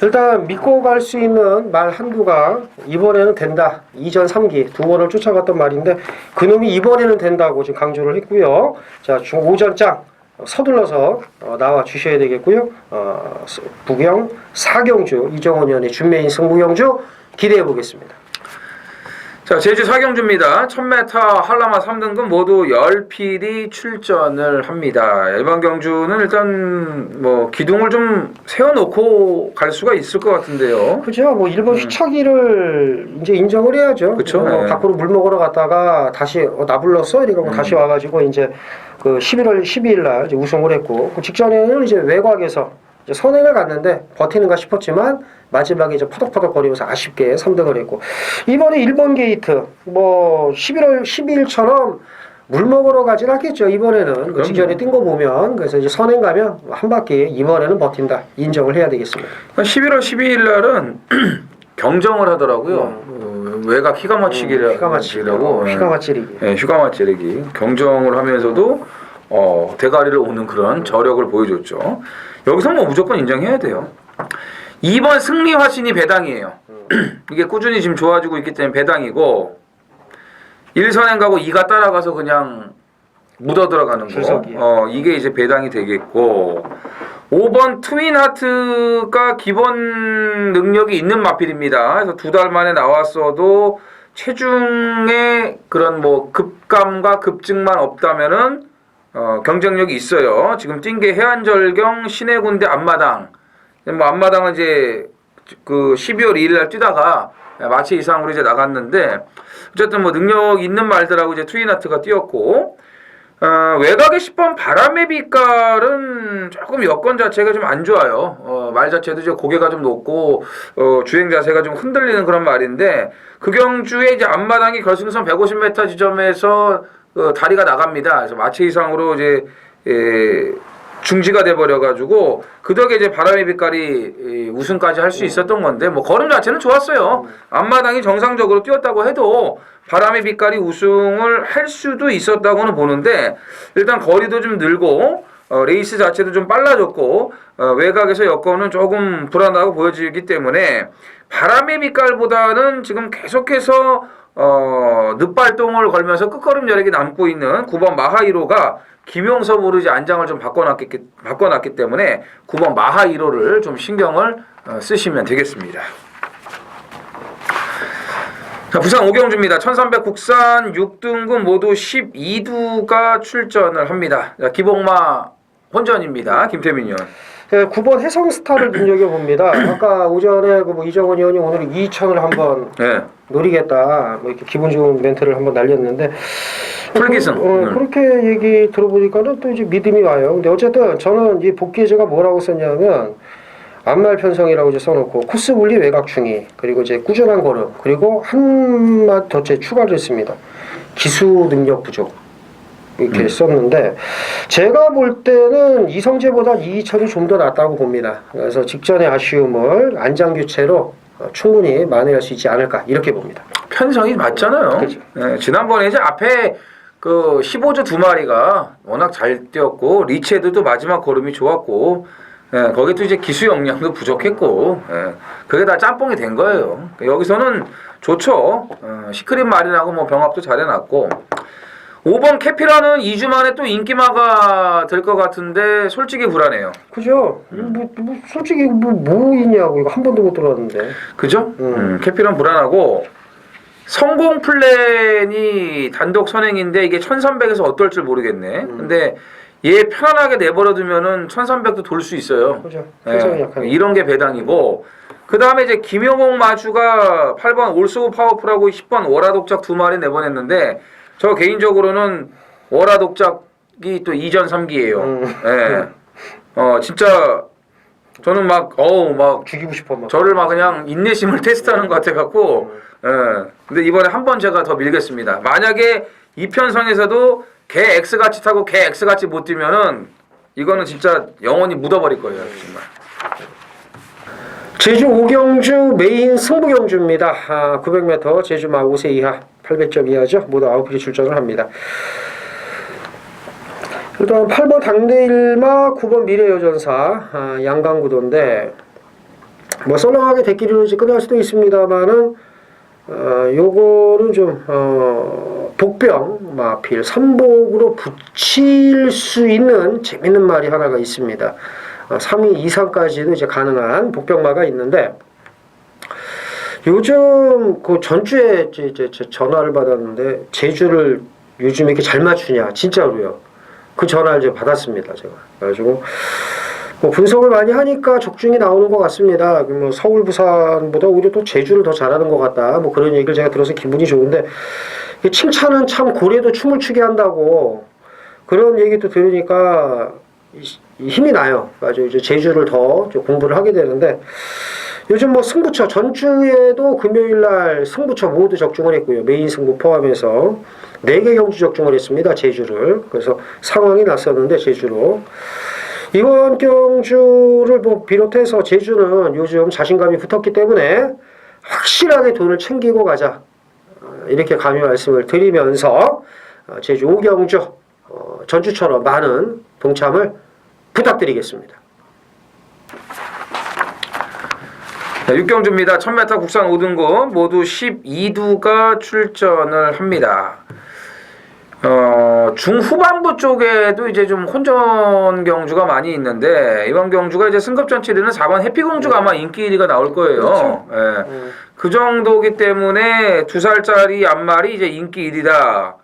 일단 믿고 갈 수 있는 말 한두가 이번에는 된다. 이전 3기 두 번을 쫓아갔던 말인데 그놈이 이번에는 된다고 지금 강조를 했고요. 자, 오전장 서둘러서 나와 주셔야 되겠고요. 부경 4경주 이정원 의원의 준메인 승부경주 기대해 보겠습니다. 자, 제주 4경주입니다. 1000m 한라마 3등급 모두 10필이 출전을 합니다. 이번 경주는 일단 뭐 기둥을 좀 세워놓고 갈 수가 있을 것 같은데요. 그죠. 뭐 일본 휴차기를 이제 인정을 해야죠. 그쵸. 네. 밖으로 물 먹으러 갔다가 다시 나 불렀어 이러고 다시 와가지고 이제 그 11월 12일 날 이제 우승을 했고 그 직전에는 이제 외곽에서 이제 선행을 갔는데 버티는가 싶었지만 마지막에 이제 퍼덕퍼덕 거리면서 아쉽게 3등을 했고 이번에 1번 게이트 뭐 11월 12일처럼 물 먹으러 가진 않겠죠. 이번에는 그 직전에 뛴 거 보면 그래서 이제 선행 가면 한 바퀴 이번에는 버틴다 인정을 해야 되겠습니다. 11월 12일 날은 경정을 하더라고요. 외곽 희가 맞추기라고 휴가 맞추기. 네, 휴가 맞추기 경정을 하면서도 대가리를 오는 그런 저력을 보여줬죠. 여기서 뭐 무조건 인정해야 돼요. 2번 승리 화신이 배당이에요. 이게 꾸준히 지금 좋아지고 있기 때문에 배당이고 1선행 가고 2가 따라가서 그냥 묻어 들어가는 거. 이게 이제 배당이 되겠고 5번 트윈하트가 기본 능력이 있는 마필입니다. 그래서 2달 만에 나왔어도 체중에 그런 뭐 급감과 급증만 없다면은 경쟁력이 있어요. 지금 뛴 게 해안절경, 시내군대 앞마당. 뭐 앞마당은 이제 그 12월 2일 날 뛰다가 마치 이상으로 이제 나갔는데 어쨌든 뭐 능력 있는 말들하고 이제 트윈하트가 뛰었고 외곽의 10번 바람의 빛깔은 조금 여건 자체가 좀 안 좋아요. 말 자체도 이제 고개가 좀 높고 주행 자세가 좀 흔들리는 그런 말인데 그 경주에 이제 앞마당이 결승선 150m 지점에서 다리가 나갑니다. 그래서 마치 이상으로 이제 중지가 돼버려가지고 그 덕에 이제 바람의 빛깔이 우승까지 할 수 있었던 건데 뭐 걸음 자체는 좋았어요. 앞마당이 정상적으로 뛰었다고 해도 바람의 빛깔이 우승을 할 수도 있었다고는 보는데 일단 거리도 좀 늘고 레이스 자체도 좀 빨라졌고 외곽에서 여건은 조금 불안하고 보여지기 때문에 바람의 빛깔보다는 지금 계속해서 늪발동을 걸면서 끝걸음 여력이 남고 있는 9번 마하이로가 김용섭 오르지 안장을 좀 바꿔놨기 때문에 9번 마하이로를 좀 신경을 쓰시면 되겠습니다. 자, 부산 오경주입니다. 1300 국산 6등급 모두 12두가 출전을 합니다. 자, 기복마 혼전입니다. 김태민 의원. 네, 9번 해성스타를 눈여겨봅니다. 아까 오전에 그 뭐 이정원 의원이 오늘 2천을 한번 네. 노리겠다 뭐 이렇게 기분 좋은 멘트를 한번 날렸는데 풀기승. 그렇게 얘기 들어보니까는 또 이제 믿음이 와요. 근데 어쨌든 저는 이 복귀에 제가 뭐라고 썼냐면 앞말 편성이라고 이제 써놓고 코스 분리 외곽 충이 그리고 이제 꾸준한 걸음 그리고 한맛 덧째 추가를 했습니다. 기수 능력 부족 이렇게 썼는데 제가 볼 때는 이성재보다 이희철이 좀 더 낫다고 봅니다. 그래서 직전의 아쉬움을 안장 교체로 충분히 만회할 수 있지 않을까 이렇게 봅니다. 편성이 맞잖아요. 그렇죠. 네, 지난번에 이제 앞에 그 15조 두 마리가 워낙 잘 뛰었고 리체드도 마지막 걸음이 좋았고 거기에 또 이제 기수 역량도 부족했고 그게 다 짬뽕이 된 거예요. 여기서는 좋죠. 시크릿 마린하고 뭐 병합도 잘 해놨고 5번 캐피라는 2주 만에 또 인기마가 될 것 같은데 솔직히 불안해요. 그죠? 솔직히 뭐 있냐고 이거 한 번도 못 들어봤는데. 그죠? 캐피란 불안하고 성공 플랜이 단독 선행인데 이게 1300에서 어떨 줄 모르겠네. 근데 얘 편안하게 내버려두면은 1300도 돌 수 있어요. 그죠? 굉장히 약하네. 이런 게 배당이고 그 다음에 이제 김효봉 마주가 8번 올소우 파워풀하고 10번 월화독작 두 마리 내보냈는데 저 개인적으로는 월화독작이 또 2전 3기예요. 진짜 저는 막 죽이고 싶어 막. 저를 막 그냥 인내심을 테스트하는 것 같아갖고 근데 이번에 한 번 제가 더 밀겠습니다. 만약에 이편성에서도 개 X같이 타고 개 X같이 못 뛰면은 이거는 진짜 영원히 묻어버릴 거예요. 정말. 제주 오경주 메인 승부 경주입니다. 900m 제주마 5세 이하 800점 이하죠. 모두 9필이 출전을 합니다. 일단 8번 당대일마 9번 미래여전사 양강구도인데 뭐 썰렁하게 대끼리로 이제 끝날 수도 있습니다만은 요거는 좀 복병 마필 선복으로 붙일 수 있는 재밌는 말이 하나가 있습니다. 3위 이상까지도 이제 가능한 복병마가 있는데 요즘 그 전주에 이제 전화를 받았는데 제주를 요즘 이렇게 잘 맞추냐 진짜로요. 그 전화를 이제 받았습니다 제가. 그래가지고 뭐 분석을 많이 하니까 적중이 나오는 것 같습니다. 뭐 서울 부산보다 오히려 또 제주를 더 잘하는 것 같다. 뭐 그런 얘기를 제가 들어서 기분이 좋은데 칭찬은 참 고래도 춤을 추게 한다고 그런 얘기도 들으니까 힘이 나요. 아주 이제 제주를 더 공부를 하게 되는데 요즘 뭐 승부처 전주에도 금요일날 승부처 모두 적중을 했고요. 메인 승부 포함해서 4개 경주 적중을 했습니다. 제주를. 그래서 상황이 났었는데 제주로 이번 경주를 뭐 비롯해서 제주는 요즘 자신감이 붙었기 때문에 확실하게 돈을 챙기고 가자 이렇게 강요 말씀을 드리면서 제주 5경주 전주처럼 많은 동참을 부탁드리겠습니다. 6경주입니다. 1000m 국산 5등급 모두 12두가 출전을 합니다. 중후반부 쪽에도 이제 좀 혼전 경주가 많이 있는데 이번 경주가 이제 승급 전치되는 4번 해피공주가 아마 인기 1위가 나올 거예요. 그렇죠. 그 정도기 때문에 2살짜리 앞말이 이제 인기 1위다.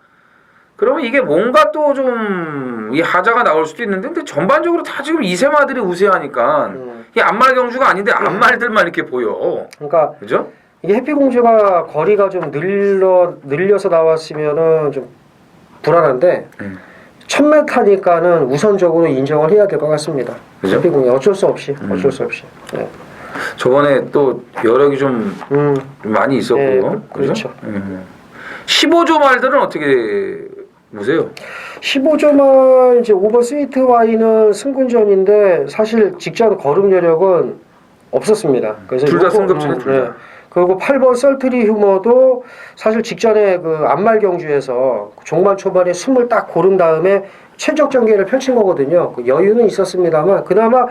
그러면 이게 뭔가 또 좀 이 하자가 나올 수도 있는데 근데 전반적으로 다 지금 2세마들이 우세하니까 이 앞말 경주가 아닌데 앞말들만 이렇게 보여. 그러니까 그죠? 이게 해피공주가 거리가 좀 늘려서 나왔으면은 좀 불안한데 1000m니까는 우선적으로 인정을 해야 될 것 같습니다. 그죠? 해피공주 어쩔 수 없이. 네. 저번에 또 여력이 좀 많이 있었고 네, 그죠? 그렇죠. 15조 말들은 어떻게 보세요? 15조 말 이제 5번 스위트 와인은 승군전인데 사실 직전 걸음 여력은 없었습니다. 그래서 둘 다 승급전에 둘 다. 그리고 8번 썰트리 휴머도 사실 직전에 그 앞말 경주에서 종반 초반에 숨을 딱 고른 다음에 최적 전개를 펼친 거거든요. 그 여유는 있었습니다만 그나마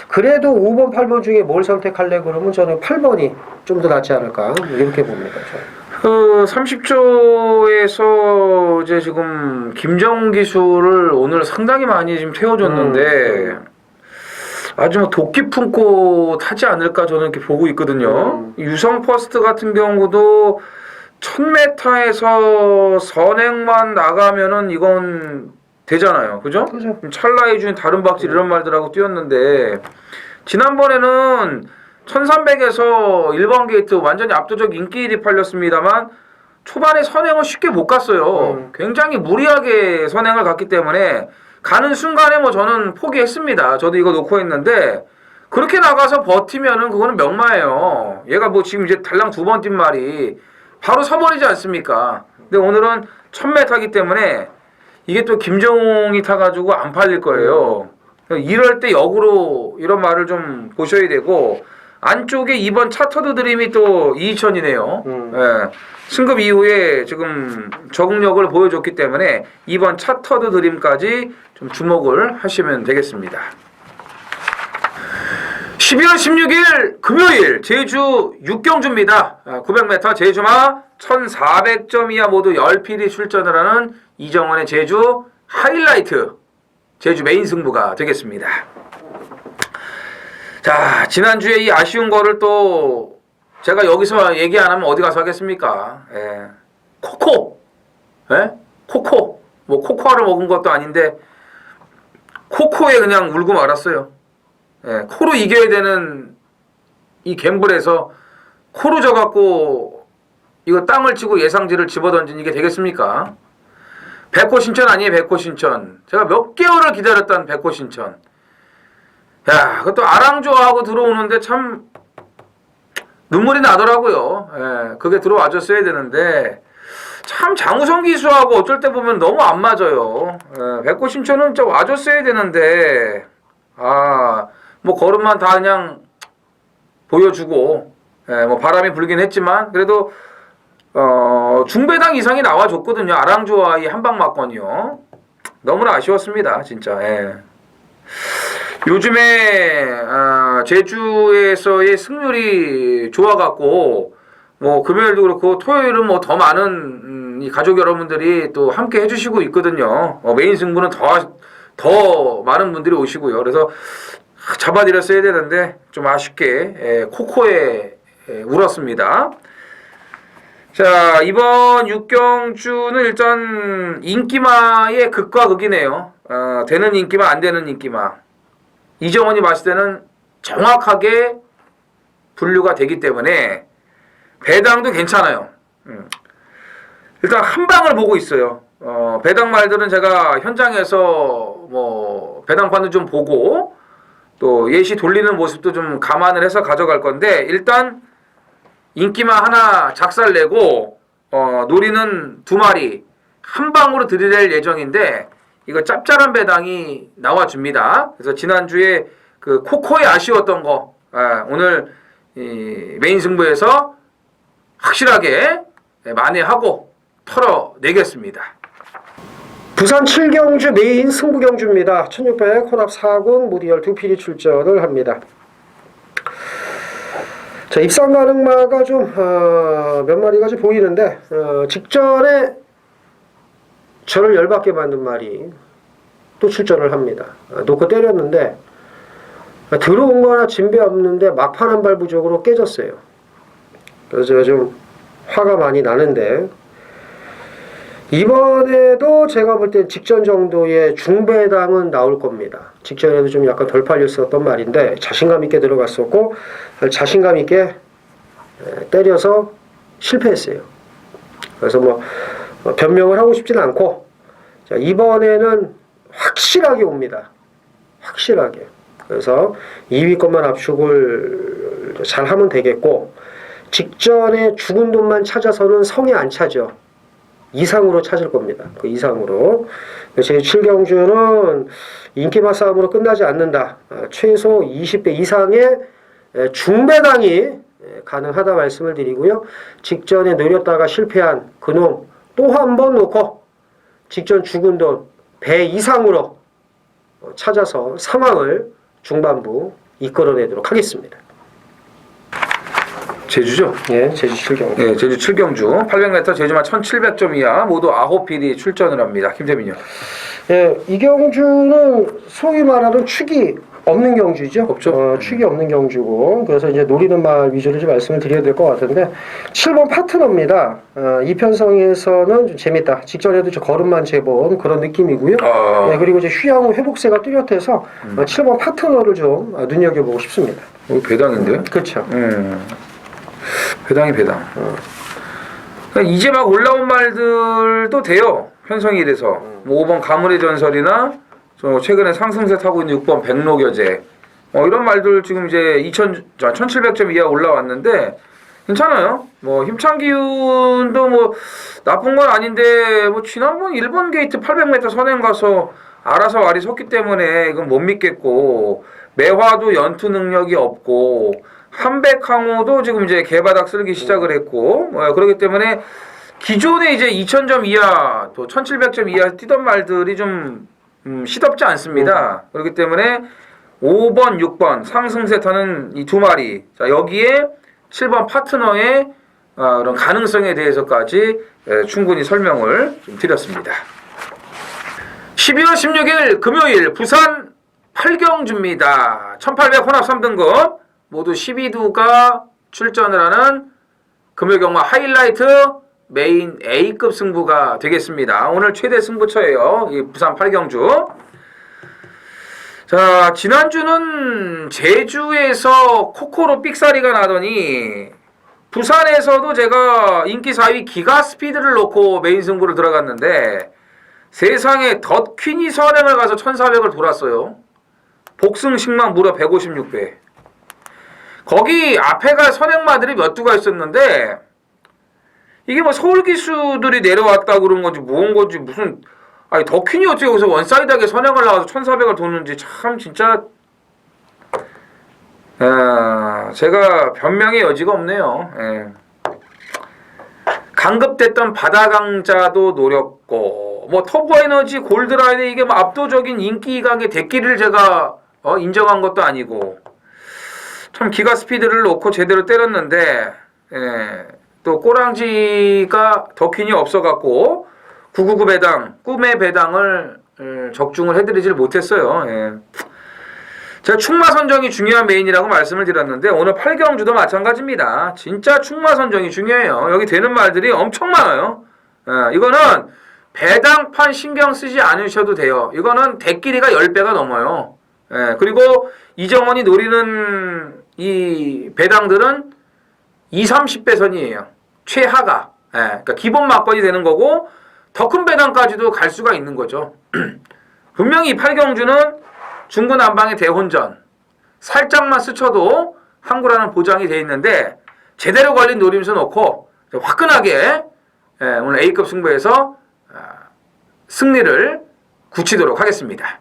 그래도 5번, 8번 중에 뭘 선택할래 그러면 저는 8번이 좀 더 낫지 않을까 이렇게 봅니다. 저는. 30조에서 이제 지금 김정은 기수를 오늘 상당히 많이 지금 태워줬는데 아주 뭐 도끼 품고 타지 않을까 저는 이렇게 보고 있거든요. 유성 퍼스트 같은 경우도 1000m에서 선행만 나가면은 이건 되잖아요. 그죠? 그죠. 찰나의 준 다른 박질 이런 말들하고 뛰었는데 지난번에는 1300에서 1번 게이트 완전히 압도적 인기 1위 팔렸습니다만 초반에 선행을 쉽게 못 갔어요. 굉장히 무리하게 선행을 갔기 때문에 가는 순간에 뭐 저는 포기했습니다. 저도 이거 놓고 했는데 그렇게 나가서 버티면은 그거는 명마예요. 얘가 뭐 지금 이제 달랑 2번 뛴 말이 바로 서버리지 않습니까? 근데 오늘은 1000m이기 때문에 이게 또 김정웅이 타가지고 안 팔릴 거예요. 이럴 때 역으로 이런 말을 좀 보셔야 되고 안쪽에 2번 차터드 드림이 또 2000이네요. 예. 승급 이후에 지금 적응력을 보여줬기 때문에 2번 차터드 드림까지 좀 주목을 하시면 되겠습니다. 12월 16일 금요일 제주 6경주입니다. 900m 제주마 1400점 이하 모두 10필이 출전을 하는 이정원의 제주 하이라이트 제주 메인 승부가 되겠습니다. 자, 지난주에 이 아쉬운 거를 또 제가 여기서 얘기 안 하면 어디 가서 하겠습니까? 예. 코코. 예? 코코. 뭐 코코아를 먹은 것도 아닌데 코코에 그냥 울고 말았어요. 예. 코로 이겨야 되는 이 갬블에서 코로 져갖고 이거 땅을 치고 예상지를 집어던진 이게 되겠습니까? 백호 신천 아니에요, 백호 신천. 제가 몇 개월을 기다렸던 백호 신천. 야, 그것도 아랑조하고 들어오는데 참 눈물이 나더라고요. 예, 그게 들어와줬어야 되는데 참 장우성 기수하고 어쩔 때 보면 너무 안 맞아요. 예, 백호 신천은 진짜 와줬어야 되는데 뭐 걸음만 다 그냥 보여주고 예, 뭐 바람이 불긴 했지만 그래도 중배당 이상이 나와줬거든요. 아랑조와 이 한방 맞건이요. 너무나 아쉬웠습니다. 진짜. 예. 요즘에 제주에서의 승률이 좋아갖고 뭐 금요일도 그렇고 토요일은 뭐 더 많은 이 가족 여러분들이 또 함께 해주시고 있거든요. 메인 승부는 더 많은 분들이 오시고요. 그래서 잡아드렸어야 되는데 좀 아쉽게 코코에 울었습니다. 자, 이번 6경주는 일단 인기마의 극과 극이네요. 되는 인기마 안 되는 인기마. 이정원이 봤을 때는 정확하게 분류가 되기 때문에 배당도 괜찮아요. 일단 한 방을 보고 있어요. 배당 말들은 제가 현장에서 뭐 배당 판도 좀 보고 또 예시 돌리는 모습도 좀 감안을 해서 가져갈 건데 일단 인기마 하나 작살내고 노리는 2마리 한 방으로 들이댈 예정인데 이거 짭짤한 배당이 나와줍니다. 그래서 지난주에 그 코코에 아쉬웠던 거 오늘 이 메인 승부에서 확실하게 만회하고 털어내겠습니다. 부산 7경주 메인 승부 경주입니다. 1600 혼합 4군 모두 12필이 출전을 합니다. 자, 입상 가능마가 좀 몇 마리가 좀 보이는데 직전에 저를 열받게 만든 말이 또 출전을 합니다. 놓고 때렸는데 들어온 거나 진배 없는데 막판 한 발 부족으로 깨졌어요. 그래서 제가 좀 화가 많이 나는데 이번에도 제가 볼 때 직전 정도의 중배당은 나올 겁니다. 직전에도 좀 약간 덜 팔렸었던 말인데 자신감 있게 들어갔었고 자신감 있게 때려서 실패했어요. 그래서 뭐 변명을 하고 싶지는 않고 자, 이번에는 확실하게 옵니다. 확실하게. 그래서 2위 것만 압축을 잘 하면 되겠고 직전에 죽은 돈만 찾아서는 성에 안 차죠. 이상으로 찾을 겁니다. 그 이상으로. 제 7경주는 인기마 싸움으로 끝나지 않는다. 최소 20배 이상의 중배당이 가능하다 말씀을 드리고요. 직전에 노렸다가 실패한 그놈 또 한 번 놓고 직전 죽은 돈 배 이상으로 찾아서 상황을 중반부 이끌어내도록 하겠습니다. 제주죠? 예, 제주 7경주. 네, 제주 7경주 800m 제주마 1700점 이하 모두 9필이 출전을 합니다. 김재민요. 예, 이 경주는 소위 말하는 축이 없는 경주죠. 없죠. 축이 없는 경주고, 그래서 이제 노리는 말 위주로 좀 말씀을 드려야 될 것 같은데, 7번 파트너입니다. 이 편성에서는 좀 재밌다. 직전에도 저 걸음만 재본 그런 느낌이고요. 예, 그리고 이제 휴양 후 회복세가 뚜렷해서 7번 파트너를 좀 눈여겨보고 싶습니다. 배당인데요? 그렇죠. 배당이 배당. 그러니까 이제 막 올라온 말들도 돼요. 편성이 돼서. 뭐 5번 가물의 전설이나 최근에 상승세 타고 있는 6번 백록여제. 이런 말들 지금 이제 1700점 이하 올라왔는데 괜찮아요. 뭐 힘찬 기운도 뭐 나쁜 건 아닌데 뭐 지난번 1번 게이트 800m 선행 가서 알아서 알이 섰기 때문에 이건 못 믿겠고, 매화도 연투 능력이 없고, 한백항우도 지금 이제 개바닥 쓸기 시작을 했고, 그렇기 때문에 기존에 이제 2000점 이하 또 1700점 이하 뛰던 말들이 좀 시덥지 않습니다. 그렇기 때문에 5번, 6번 상승세 타는 이 두 마리, 자 여기에 7번 파트너의 그런 가능성에 대해서까지 충분히 설명을 좀 드렸습니다. 12월 16일 금요일 부산 8경주입니다. 1800 혼합 3등급 모두 12두가 출전을 하는 금요경마 하이라이트 메인 A급 승부가 되겠습니다. 오늘 최대 승부처예요. 이 부산 8경주. 자, 지난주는 제주에서 코코로 삑사리가 나더니 부산에서도 제가 인기 4위 기가 스피드를 놓고 메인 승부를 들어갔는데 세상에 덧퀸이 선행을 가서 1400을 돌았어요. 복승식만 무려 156배. 거기 앞에 갈 선행마들이 몇 두가 있었는데 이게 뭐 서울 기수들이 내려왔다 그런 건지 뭔 건지 무슨 아니 덧퀸이 어떻게 여기서 원사이드하게 선행을 나와서 1400을 도는지 참 진짜 제가 변명의 여지가 없네요. 강급됐던 바다강자도 노렸고 뭐 터보에너지 골드라인에 이게 뭐 압도적인 인기강의 대끼를 제가 인정한 것도 아니고 참 기가 스피드를 놓고 제대로 때렸는데 또 꼬랑지가 덕퀸이 없어갖고 999 배당 꿈의 배당을 적중을 해드리질 못했어요. 제가 충마 선정이 중요한 메인이라고 말씀을 드렸는데 오늘 8경주도 마찬가지입니다. 진짜 충마 선정이 중요해요. 여기 되는 말들이 엄청 많아요. 이거는 배당판 신경 쓰지 않으셔도 돼요. 이거는 대끼리가 10배가 넘어요. 그리고 이정원이 노리는 이 배당들은 20, 30배 선이에요. 최하가. 그러니까 기본 막건이 되는 거고 더 큰 배당까지도 갈 수가 있는 거죠. 분명히 이 8경주는 중구난방의 대혼전. 살짝만 스쳐도 항구라는 보장이 돼 있는데 제대로 걸린 노림수 놓고 화끈하게 오늘 A급 승부에서 승리를 굳히도록 하겠습니다.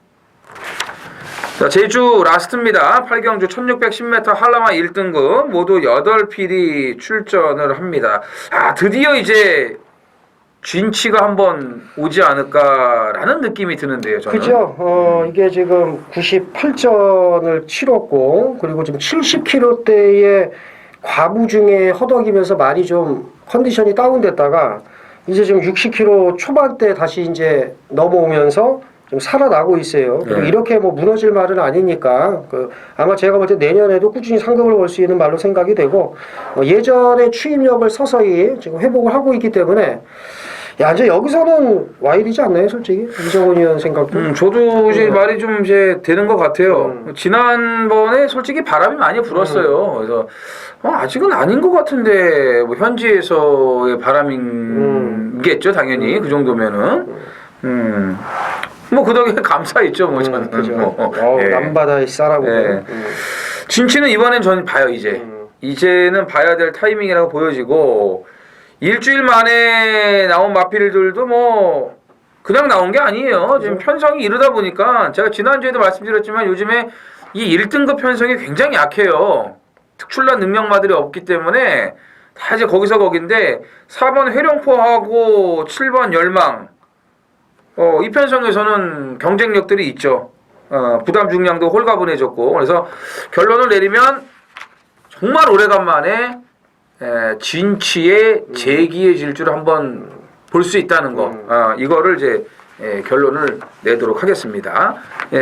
자, 제주 라스트입니다. 8경주 1610m 한라마 1등급 모두 8필이 출전을 합니다. 드디어 이제 진치가 한번 오지 않을까라는 느낌이 드는데요, 저는. 그죠. 이게 지금 98전을 치렀고, 그리고 지금 70kg대의 과부중에 허덕이면서 많이 좀 컨디션이 다운됐다가, 이제 지금 60kg 초반대 다시 이제 넘어오면서 좀 살아나고 있어요. 그리고 이렇게 뭐 무너질 말은 아니니까, 아마 제가 볼 때 내년에도 꾸준히 상금을 벌 수 있는 말로 생각이 되고, 예전에 추임력을 서서히 지금 회복을 하고 있기 때문에, 야, 이제 여기서는 와야 되지 않나요, 솔직히? 이정원 의원 생각도? 저도 이제 말이 좀 이제 되는 것 같아요. 지난번에 솔직히 바람이 많이 불었어요. 그래서, 아직은 아닌 것 같은데, 뭐, 현지에서의 바람이겠죠, 당연히. 그 정도면은. 뭐, 그 덕에 감사했죠, 뭐, 저는. 그죠. 남바다의 쌀하고. 진치는 이번엔 저는 봐요, 이제. 이제는 봐야 될 타이밍이라고 보여지고, 일주일 만에 나온 마필들도 뭐 그냥 나온 게 아니에요. 지금 편성이 이르다 보니까 제가 지난주에도 말씀드렸지만 요즘에 이 1등급 편성이 굉장히 약해요. 특출난 능력마들이 없기 때문에 다 이제 거기서 거긴데 4번 회룡포하고 7번 열망 이편성에서는 경쟁력들이 있죠. 부담 중량도 홀가분해졌고 그래서 결론을 내리면 정말 오래간만에 진치의 재기의 질주를 한번 볼 수 있다는 거. 이거를 이제 결론을 내도록 하겠습니다.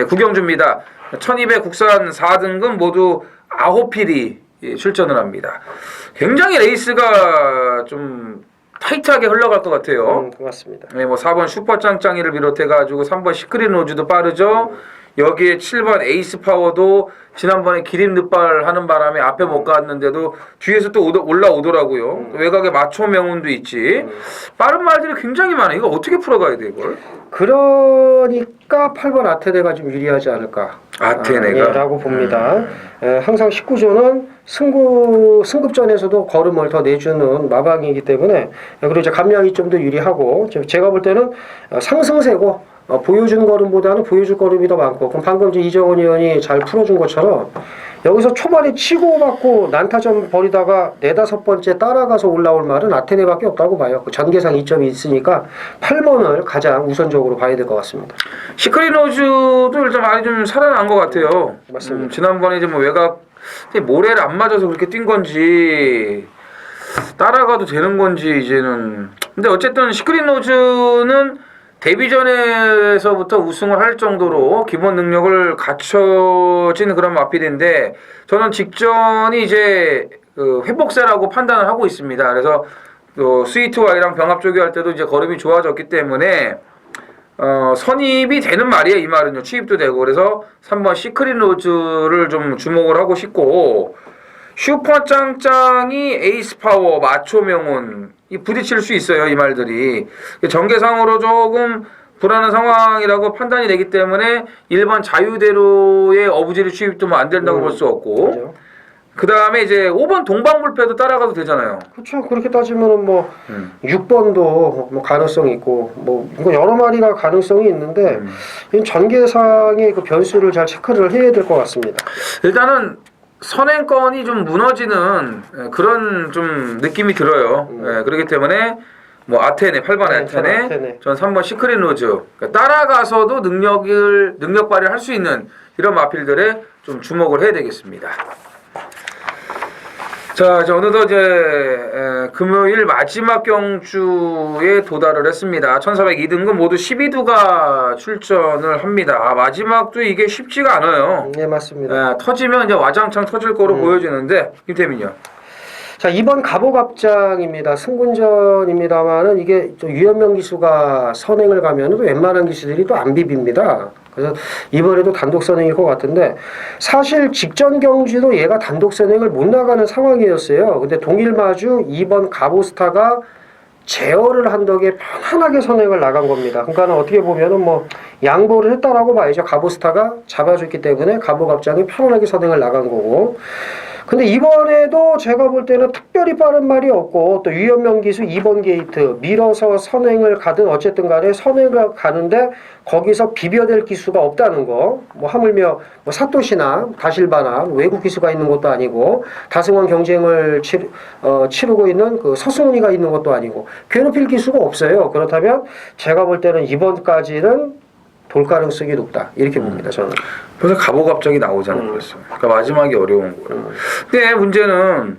구경주입니다. 1200 국산 4등급 모두 9필이 출전을 합니다. 굉장히 레이스가 좀 타이트하게 흘러갈 것 같아요. 맞습니다. 뭐 4번 슈퍼짱짱이를 비롯해가지고 3번 시크릿 로즈도 빠르죠. 여기에 7번 에이스 파워도 지난번에 기림 늑발 하는 바람에 앞에 못 갔는데도 뒤에서 또 올라오더라고요. 또 외곽에 마초 명운도 있지. 빠른 말들이 굉장히 많아요. 이거 어떻게 풀어가야 돼 이걸? 그러니까 8번 아테네가 좀 유리하지 않을까. 아테네가? 라고 봅니다. 항상 19조는 승급전에서도 걸음을 더 내주는 마방이기 때문에 그리고 이제 감량이 좀 더 유리하고 제가 볼 때는 상승세고 보여준 걸음보다는 보여줄 걸음이 더 많고 그럼 방금 이제 이정원 의원이 잘 풀어준 것처럼 여기서 초반에 치고받고 난타전 벌이다가 4-5번째 따라가서 올라올 말은 아테네밖에 없다고 봐요. 그 전개상 이점이 있으니까 8번을 가장 우선적으로 봐야 될 것 같습니다. 시크릿 로즈도 일단 많이 좀 살아난 것 같아요. 맞습니다. 지난번에 이제 뭐 외곽 모래를 안 맞아서 그렇게 뛴 건지 따라가도 되는 건지 이제는. 근데 어쨌든 시크릿 로즈는 데뷔전에서부터 우승을 할 정도로 기본 능력을 갖춰진 그런 마필인데 저는 직전이 이제 그 회복세라고 판단을 하고 있습니다. 그래서 또 스위트와이랑 병합 조교할 때도 이제 걸음이 좋아졌기 때문에 선입이 되는 말이에요. 이 말은요. 취입도 되고 그래서 3번 시크릿 로즈를 좀 주목을 하고 싶고 슈퍼짱짱이 에이스 파워 마초 명운 이 부딪힐 수 있어요. 이 말들이 전개상으로 조금 불안한 상황이라고 판단이 되기 때문에 1번 자유대로의 어부지리 취입도 뭐 안 된다고 볼 수 없고 그죠. 그 다음에 이제 5번 동방불패도 따라가도 되잖아요. 그렇죠. 그렇게 따지면은 뭐 6번도 뭐 가능성이 있고 뭐 이거 여러 마리가 가능성이 있는데 이 전개상의 그 변수를 잘 체크를 해야 될 것 같습니다. 일단은 선행권이 좀 무너지는 그런 좀 느낌이 들어요. 그렇기 때문에 뭐 아테네 8번 아테네, 전 3번 시크릿 로즈 그러니까 따라가서도 능력 발휘할 수 있는 이런 마필들에 좀 주목을 해야 되겠습니다. 자, 이제 어느덧 이제 금요일 마지막 경주에 도달을 했습니다. 1402등급 모두 12두가 출전을 합니다. 마지막도 이게 쉽지가 않아요. 네, 맞습니다. 터지면 이제 와장창 터질 거로 보여지는데 김태민이요. 자, 이번 갑오갑장입니다. 승군전입니다만은 이게 좀 유연명 기수가 선행을 가면은 또 웬만한 기수들이 또 안 비빕니다. 그래서 이번에도 단독 선행일 것 같은데 사실 직전 경주도 얘가 단독 선행을 못 나가는 상황이었어요. 근데 동일마주 2번 가보스타가 제어를 한 덕에 편안하게 선행을 나간 겁니다. 그러니까 어떻게 보면은 뭐 양보를 했다라고 봐야죠. 가보스타가 잡아줬기 때문에 갑오갑장이 편안하게 선행을 나간 거고. 근데 이번에도 제가 볼 때는 특별히 빠른 말이 없고 또 유연명 기수 2번 게이트 밀어서 선행을 가든 어쨌든 간에 선행을 가는데 거기서 비벼댈 기수가 없다는 거. 뭐 하물며 뭐 사토시나 다실바나 외국 기수가 있는 것도 아니고 다승원 경쟁을 치르고 있는 그 서승훈이가 있는 것도 아니고 괴롭힐 기수가 없어요. 그렇다면 제가 볼 때는 이번까지는 돌 가능성이 높다 이렇게 봅니다. 저는. 그래서 갑오갑장이 나오잖아요. 그래서 그러니까 마지막이 어려운 거예요. 근데 문제는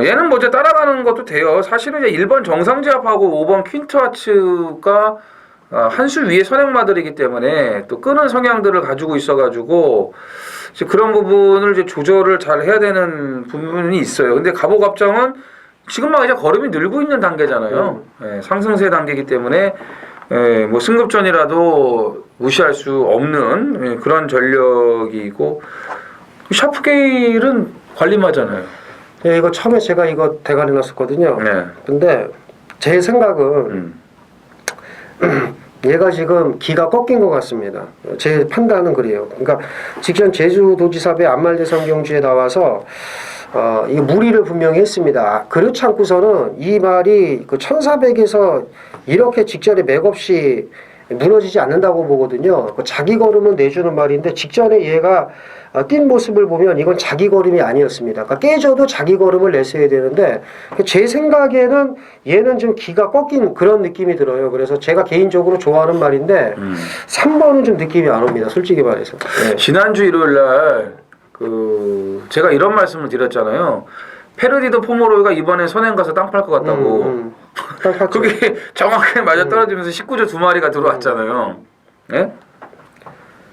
얘는 뭐 이제 따라가는 것도 돼요. 사실은 이제 1번 정상제압하고 5번 퀸트와츠가 한 수 위에 선행마들이기 때문에 또 끄는 성향들을 가지고 있어가지고 이제 그런 부분을 이제 조절을 잘 해야 되는 부분이 있어요. 근데 갑오갑장은 지금 막 이제 걸음이 늘고 있는 단계잖아요. 상승세 단계이기 때문에 뭐 승급전이라도 무시할 수 없는 그런 전력이고 샤프게일은 관리마잖아요. 네, 이거 처음에 제가 이거 대가리 놨었거든요. 네. 근데 제 생각은 얘가 지금 기가 꺾인 것 같습니다. 제 판단은 그래요. 그러니까 직전 제주도지사배 안말대성 경주에 나와서 이 무리를 분명히 했습니다. 그렇지 않고서는 이 말이 그 1400에서 이렇게 직전에 맥없이 무너지지 않는다고 보거든요. 그 자기 걸음은 내주는 말인데 직전에 얘가 뛴 모습을 보면 이건 자기 걸음이 아니었습니다. 그러니까 깨져도 자기 걸음을 냈어야 되는데 제 생각에는 얘는 좀 기가 꺾인 그런 느낌이 들어요. 그래서 제가 개인적으로 좋아하는 말인데 3번은 좀 느낌이 안 옵니다. 솔직히 말해서. 네. 지난주 일요일 날 제가 이런 말씀을 드렸잖아요. 페르디도 포모로이가 이번에 선행 가서 땅 팔 것 같다고. 그게 정확하게 맞아 떨어지면서 19조 2마리가 들어왔잖아요. 예?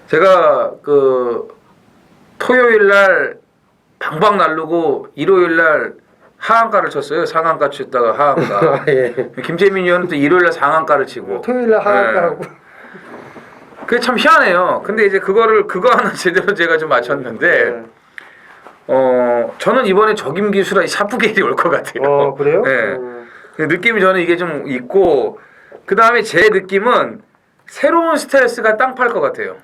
제가 토요일 날 방방 날르고 일요일 날 하한가를 쳤어요. 상한가 쳤다가 하한가. 예. 김재민 의원은 또 일요일 날 상한가를 치고. 토요일 날 하한가하고. 그게 참 희한해요. 근데 이제 그거 하나 제대로 제가 좀 맞췄는데 저는 이번에 적임기수라 샤프게일이 올 것 같아요. 그래요? 네. 느낌이 저는 이게 좀 있고 그 다음에 제 느낌은 새로운 스텔스가 땅 팔 것 같아요.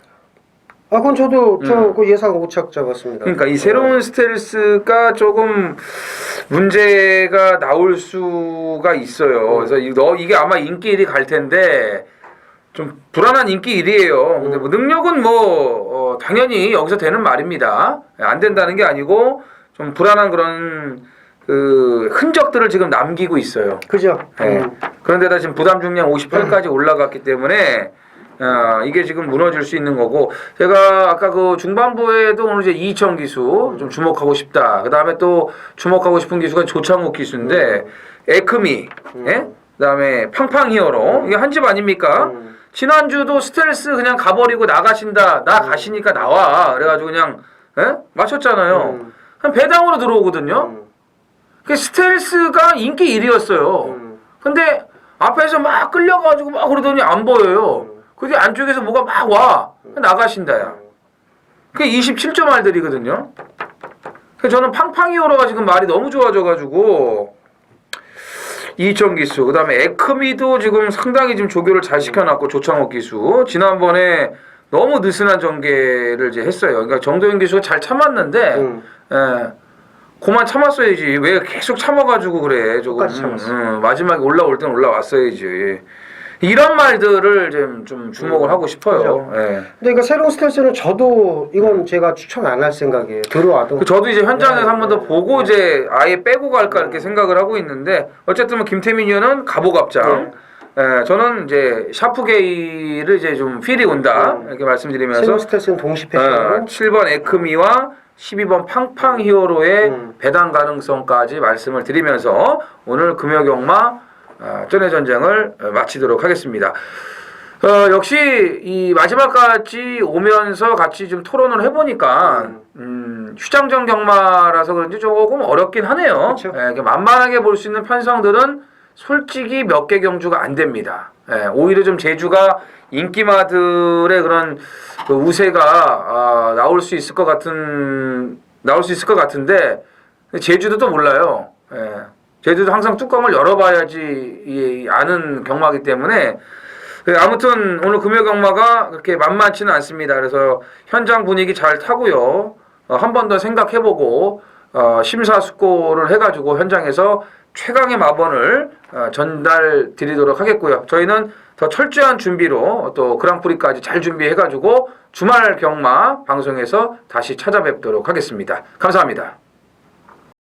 그건 저도 그 예상 오착 잡았습니다. 그러니까 이 새로운 스텔스가 조금 문제가 나올 수가 있어요. 그래서 이게 아마 인기 1위 갈 텐데 좀 불안한 인기 1위예요. 근데 뭐 능력은 당연히 여기서 되는 말입니다. 안 된다는 게 아니고 좀 불안한 그런 흔적들을 지금 남기고 있어요. 그죠? 네. 그런데다 지금 부담 중량 58까지 올라갔기 때문에 이게 지금 무너질 수 있는 거고 제가 아까 중반부에도 오늘 이제 이희청 기수 좀 주목하고 싶다. 그 다음에 또 주목하고 싶은 기수가 조창욱 기수인데 에크미, 예? 그다음에 팡팡 히어로 이게 한 집 아닙니까? 지난주도 스텔스 그냥 가버리고 나가신다. 나 가시니까 나와. 그래가지고 그냥 맞췄잖아요. 한 배당으로 들어오거든요. 그 스텔스가 인기 1위였어요. 근데 앞에서 막 끌려가지고 막 그러더니 안 보여요. 그게 안쪽에서 뭐가 막 와. 나가신다야. 그게 27조 말들이거든요. 그래서 저는 팡팡이오로가 지금 말이 너무 좋아져가지고 이희청 기수, 그 다음에 에크미도 지금 상당히 지금 조교를 잘 시켜놨고 조창욱 기수 지난번에 너무 느슨한 전개를 이제 했어요. 그러니까 정도현 기수가 잘 참았는데 그만 참았어야지. 왜 계속 참아가지고 그래. 조금 마지막에 올라올 땐 올라왔어야지. 이런 말들을 좀 주목을 하고 싶어요. 예. 근데 그러니까 새로운 스텔스는 저도 이건 제가 추천 안 할 생각이에요. 들어와도. 저도 이제 현장에서 한 번 더 보고 이제 아예 빼고 갈까 이렇게 생각을 하고 있는데 어쨌든 뭐 김태민 의원은 가보갑장. 예, 저는 이제 샤프게이를 이제 좀 필이 온다 이렇게 말씀드리면서 새로운 스텔스는 동시패션. 7번 에크미와 12번 팡팡 히어로의 배당 가능성까지 말씀을 드리면서 오늘 금요경마 전의 전쟁을 마치도록 하겠습니다. 역시 이 마지막까지 오면서 같이 좀 토론을 해보니까 휴장전 경마라서 그런지 조금 어렵긴 하네요. 만만하게 볼 수 있는 편성들은 솔직히 몇 개 경주가 안 됩니다. 오히려 좀 제주가 인기마들의 그런 우세가 나올 수 있을 것 같은데 제주도 또 몰라요. 제주도 항상 뚜껑을 열어봐야지 아는 경마이기 때문에 아무튼 오늘 금요 경마가 그렇게 만만치는 않습니다. 그래서 현장 분위기 잘 타고요. 한 번 더 생각해보고 심사숙고를 해가지고 현장에서 최강의 마번을 전달 드리도록 하겠고요. 저희는 더 철저한 준비로 또 그랑프리까지 잘 준비해가지고 주말 경마 방송에서 다시 찾아뵙도록 하겠습니다. 감사합니다.